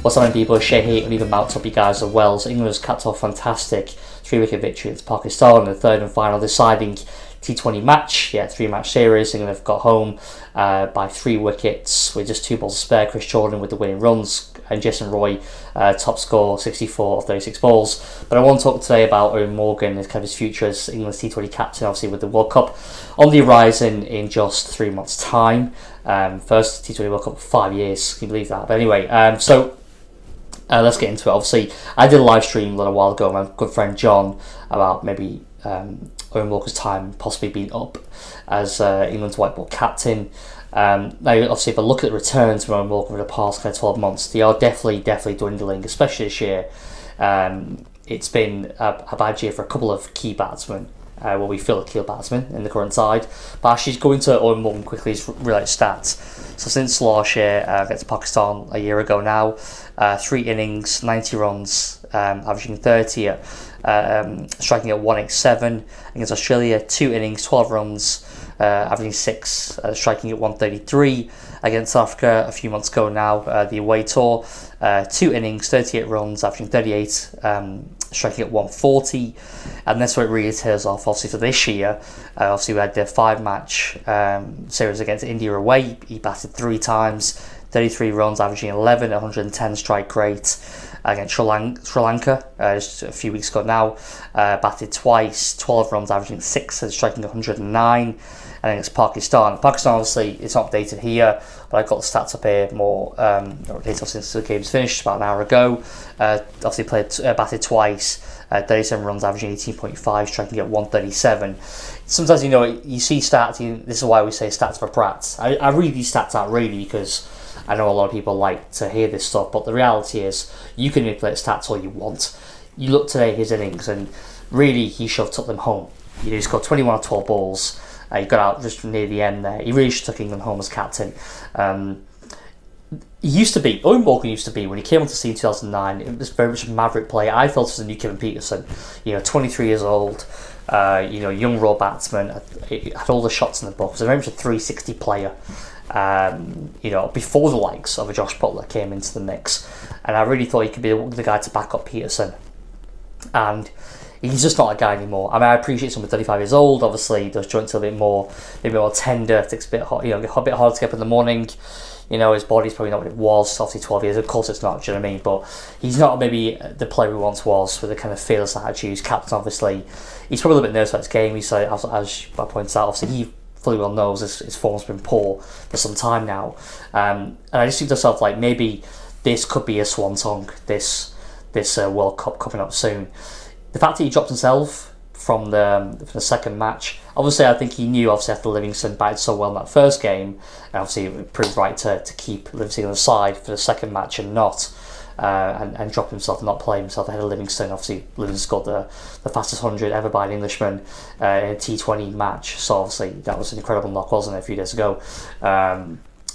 What's happening, people? Shahid and even Mount up you guys as well. So England has capped off fantastic 3-wicket victory against Pakistan in the third and final deciding T20 match. 3-match series. England have got home by 3 wickets with just 2 balls to spare. Chris Jordan with the winning runs and Jason Roy top score, 64 of 36 balls. But I want to talk today about Eoin Morgan and kind of his future as England's T20 captain, obviously with the World Cup on the horizon in just 3 months' time. First T20 World Cup for 5 years. Can you believe that? But anyway, let's get into it. Obviously, I did a live stream a little while ago with my good friend John about maybe Eoin Morgan's time possibly being up as England's white ball captain. Now, obviously, if I look at the returns from Eoin Morgan over the past kind of 12 months, they are definitely dwindling, especially this year. It's been a bad year for a couple of key batsmen. We feel a key batsman in the current side. But actually, going to Eoin Morgan quickly, his real stats. So since last year against Pakistan a year ago now, 3 innings, 90 runs, averaging 30, striking at 187. Against Australia, 2 innings, 12 runs, averaging 6, striking at 133. Against South Africa a few months ago now, the away tour, 2 innings, 38 runs, averaging 38, striking at 140. And that's where it really tails off. Obviously for this year, obviously we had the 5-match series against India away. He batted 3 times, 33 runs, averaging 11, 110 strike rate. Against Sri Lanka just a few weeks ago now, batted twice, 12 runs, averaging 6, striking 109. And against Pakistan, obviously it's not updated here, but I've got the stats up here more updated since the game's finished about an hour ago. Obviously batted twice, 37 runs, averaging 18.5, striking at 137. Sometimes you see stats. This is why we say stats for brats. I read these stats out really because I know a lot of people like to hear this stuff, but the reality is you can manipulate stats all you want. You look today his innings, and really he should have took them home. He scored 21 of 12 balls. He got out just near the end there. He really should have took England home as captain. Eoin Morgan used to be, when he came onto the scene in 2009, it was very much a maverick player. I felt it was a new Kevin Peterson. 23 years old, young raw batsman, had all the shots in the box. Very much a 360 player. Before the likes of a Josh Buttler came into the mix, and I really thought he could be the guy to back up Peterson, and he's just not a guy anymore. I mean, I appreciate someone 35 years old. Obviously, those joints are a bit more tender. It takes a bit hard, a bit hard to get up in the morning. His body's probably not what it was. Obviously, 12 years. Of course, it's not. Do you know what I mean? But he's not maybe the player he once was, with a kind of fearless attitude. He's captain, obviously. He's probably a little bit nervous about his game. He's as I pointed out, obviously he fully well knows his form's been poor for some time now. And I just think to myself, like, maybe this could be a swan song. This World Cup coming up soon. The fact that he dropped himself from the second match, obviously I think he knew, after Livingstone batted so well in that first game, and obviously it proved right to keep Livingstone on the side for the second match and not and drop himself and not play himself ahead of Livingstone. Obviously Livingstone got the fastest 100 ever by an Englishman in a T20 match, so obviously that was an incredible knock, wasn't it, a few days ago.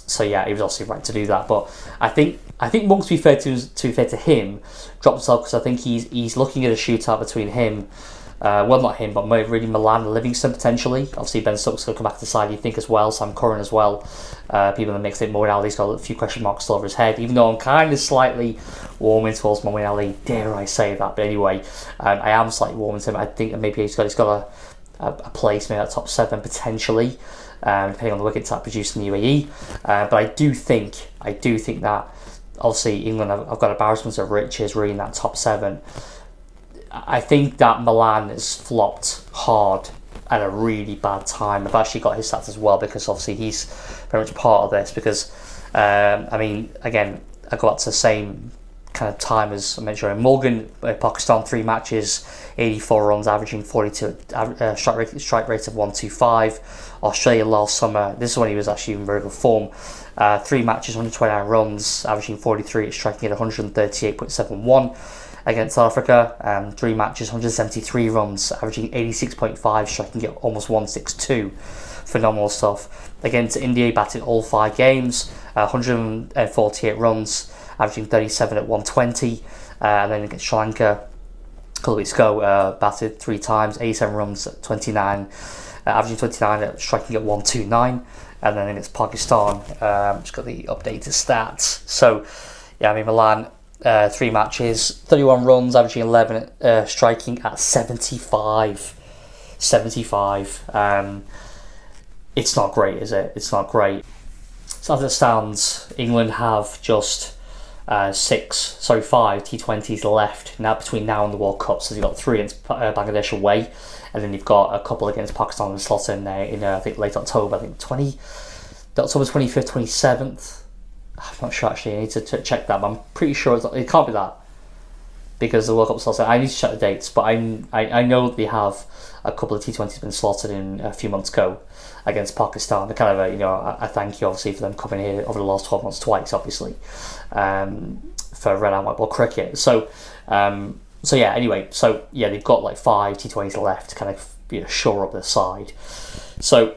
So yeah, he was obviously right to do that. But I think Morgan, to be fair to him, dropped himself because I think he's looking at a shootout between him, not him, but really Milan and Livingstone potentially. Obviously Ben Stokes going to come back to the side, you think, as well. Sam Curran as well. People in the mix. Moeen Ali's got a few question marks still over his head, even though I'm kind of slightly warming towards Moeen Ali. Dare I say that? But anyway, I am slightly warming to him. I think maybe he's got a place maybe at top 7 potentially. Depending on the wickets that produced in the UAE, but I do think that obviously England have got embarrassments of riches really in that top 7. I think that Milan has flopped hard at a really bad time. I've actually got his stats as well because obviously he's very much part of this because again, I go back to the same kind of time as I mentioned. Morgan, Pakistan 3 matches, 84 runs, averaging 42, strike rate of 125. Australia last summer, this is when he was actually in very good form. 3 matches, 129 runs, averaging 43, striking at 138.71. Against South Africa, 3 matches, 173 runs, averaging 86.5, striking at almost 162. Phenomenal stuff. Against India, he batted all 5 games, 148 runs, averaging 37 at 120. And then against Sri Lanka, a couple of weeks ago, batted 3 times, 87 runs at 29, averaging 29, striking at 129. And then against Pakistan, just got the updated stats. So, yeah, I mean, Milan, 3 matches, 31 runs, averaging 11, striking at 75. 75. It's not great, is it? It's not great. So as it stands, England have just 5 T20s left now between now and the World Cup. So you've got 3 against Bangladesh away, and then you've got a couple against Pakistan and slot in there in I think late October. I think October 25th, 27th. I'm not sure actually. I need to check that, but I'm pretty sure it can't be that because the World Cup slotted. I need to check the dates, but I know they have a couple of T20s been slotted in a few months ago against Pakistan. Kind of a thank you obviously for them coming here over the last 12 months twice, obviously, for red and white ball cricket. So yeah. Anyway, they've got like 5 T20s left to kind of shore up their side. So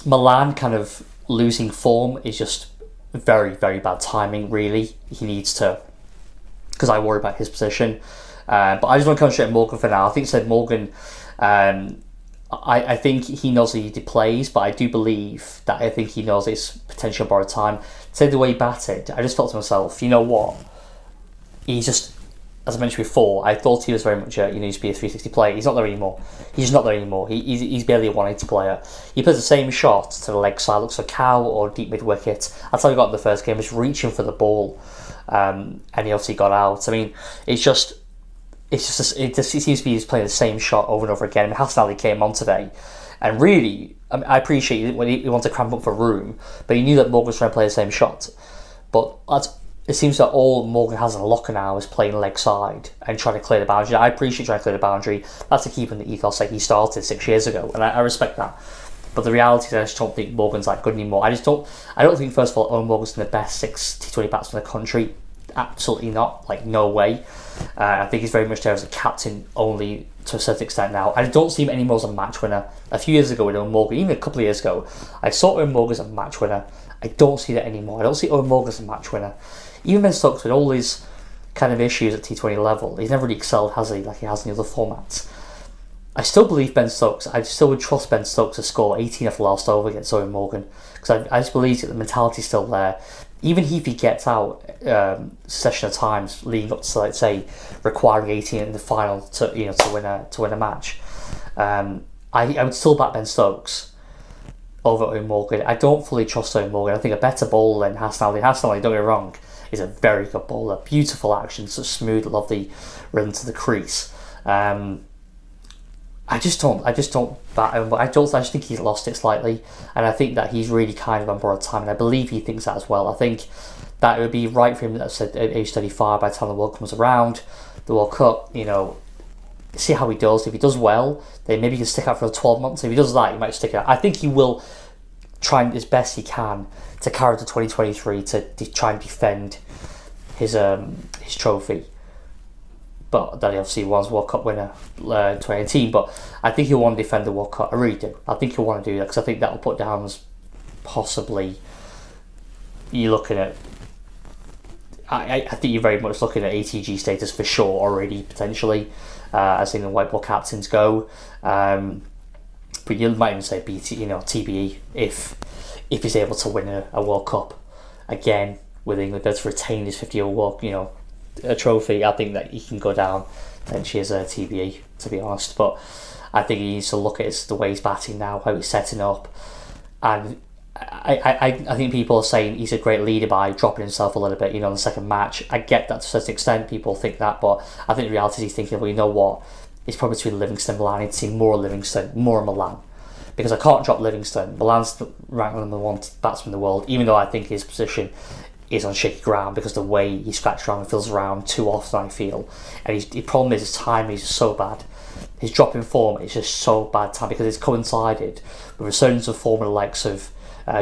Milan kind of losing form is just very, very bad timing. Really, he needs to, because I worry about his position. But I just want to concentrate on Morgan for now. I think said Morgan. I think he knows that he plays, but I do believe that I think he knows it's potential borrowed time. Say the way he batted, I just felt to myself, you know what? He's just, as I mentioned before, I thought he was very much he needs to be a 360 player. He's not there anymore. He's not there anymore. He's barely a 180 player. He plays the same shot to the leg side, looks like cow or deep mid wicket. That's how he got in the first game, was reaching for the ball, and he obviously got out. I mean, it just seems to be he's playing the same shot over and over again. I mean, Hassan Ali came on today, and really, I appreciate it when he wanted to cramp up for room, but he knew that Morgan was trying to play the same shot. But it seems that all Morgan has in the locker now is playing leg side and trying to clear the boundary. I appreciate trying to clear the boundary. That's a keeper in the ethos like he started 6 years ago, and I respect that. But the reality is, I just don't think Morgan's that good anymore. I don't think, first of all, Owen Morgan's the best 6 T20 batsman in the country. Absolutely not. Like, no way. I think he's very much there as a captain only to a certain extent now. I don't see him anymore as a match winner. A few years ago with Owen Morgan, even a couple of years ago, I saw Owen Morgan as a match winner. I don't see that anymore. I don't see Owen Morgan as a match winner. Even Ben Stokes, with all his kind of issues at T20 level, he's never really excelled, has he, like he has in the other formats. I still believe Ben Stokes. I still would trust Ben Stokes to score 18 off the last over against Owen Morgan, because I just believe that the mentality's still there. Even if he gets out session of times leading up to, let's say, requiring 18 in the final to win a match, I would still back Ben Stokes over Owen Morgan. I don't fully trust Owen Morgan. I think a better bowler than Hassan Ali. Hassan Ali, don't get me wrong, is a very good bowler. Beautiful action, such smooth, lovely rhythm to the crease. I just don't bat him, but I just think he's lost it slightly, and I think that he's really kind of on borrowed time, and I believe he thinks that as well. I think that it would be right for him at age 35 by the time the World comes around, the World Cup, see how he does. If he does well, then maybe he can stick out for 12 months. If he does that, he might stick out. I think he will try and as best he can to carry to 2023 to try and defend his trophy. But that he obviously was World Cup winner in 2018. But I think he'll want to defend the World Cup. I really do. I think he'll want to do that because I think that will put down as possibly. You're looking at. I think you're very much looking at ATG status for sure already potentially, as in the white ball captains go. But you might even say TBE if he's able to win a World Cup again with England, but to retain his 50-year World a trophy. I think that he can go down potentially as a TBE, to be honest. But I think he needs to look at the way he's batting now, how he's setting up, and I think people are saying he's a great leader by dropping himself a little bit, in the second match. I get that to a certain extent, people think that, but I think the reality is he's thinking, well, you know what, it's probably between Livingstone and Milan. I need to see more Livingstone, more Milan, because I can't drop Livingstone. Milan's ranked number 1 batsman in the world, even though I think his position is on shaky ground because the way he scratches around and fills around too often, I feel. And the problem is his timing is just so bad. His drop in form is just so bad time because it's coincided with resurgence of form of the likes of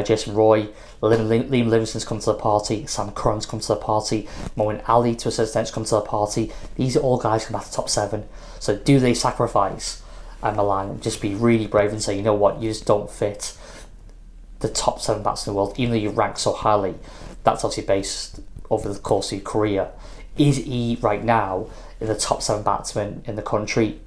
Jason Roy, Liam Livingstone's come to the party, Sam Curran's come to the party, Moeen Ali to a certain extent come to the party. These are all guys come out of the top 7. So do they sacrifice Milan and just be really brave and say, you know what, you just don't fit the top 7 batsmen in the world, even though you rank so highly? That's obviously based over the course of your career. Is he right now in the top 7 batsmen in the country?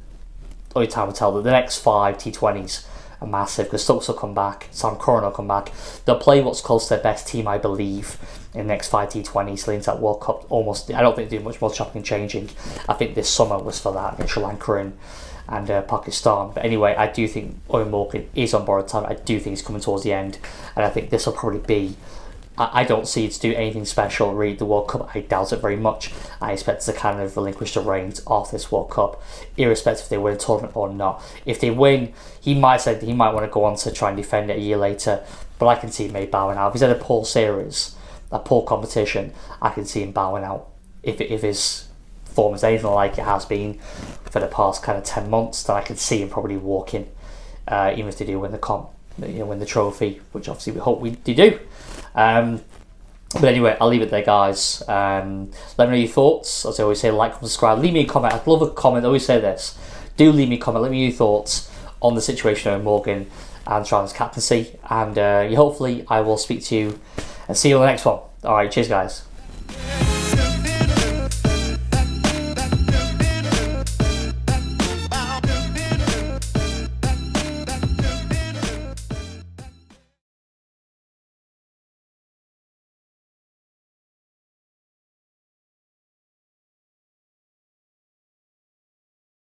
Only time will tell. The next 5 T20s are massive, because Stokes will come back, Sam Curran will come back. They'll play what's close to their best team, I believe, in the next 5 T20s, so into that World Cup almost. I don't think they do much more chopping and changing. I think this summer was for that against Sri Lanka and Pakistan. But anyway, I do think Eoin Morgan is on borrowed time. I do think he's coming towards the end, and I think this will probably be. I don't see it to do anything special, really. The World Cup, I doubt it very much. I expect to kind of relinquish the reins of this World Cup, irrespective if they win a tournament or not. If they win, he might say that he might want to go on to try and defend it a year later, but I can see him maybe bowing out. If he's had a poor series, a poor competition, I can see him bowing out. If his form is anything like it has been for the past kind of 10 months, then I can see him probably walking, even if they do win the comp, win the trophy, which obviously we hope they do. But anyway, I'll leave it there, guys. Let me know your thoughts. As I always say, like, subscribe, leave me a comment. I'd love a comment. I always say this. Do leave me a comment. Let me know your thoughts on the situation of Morgan and Charles' captaincy. And hopefully I will speak to you and see you on the next one. Alright, cheers, guys.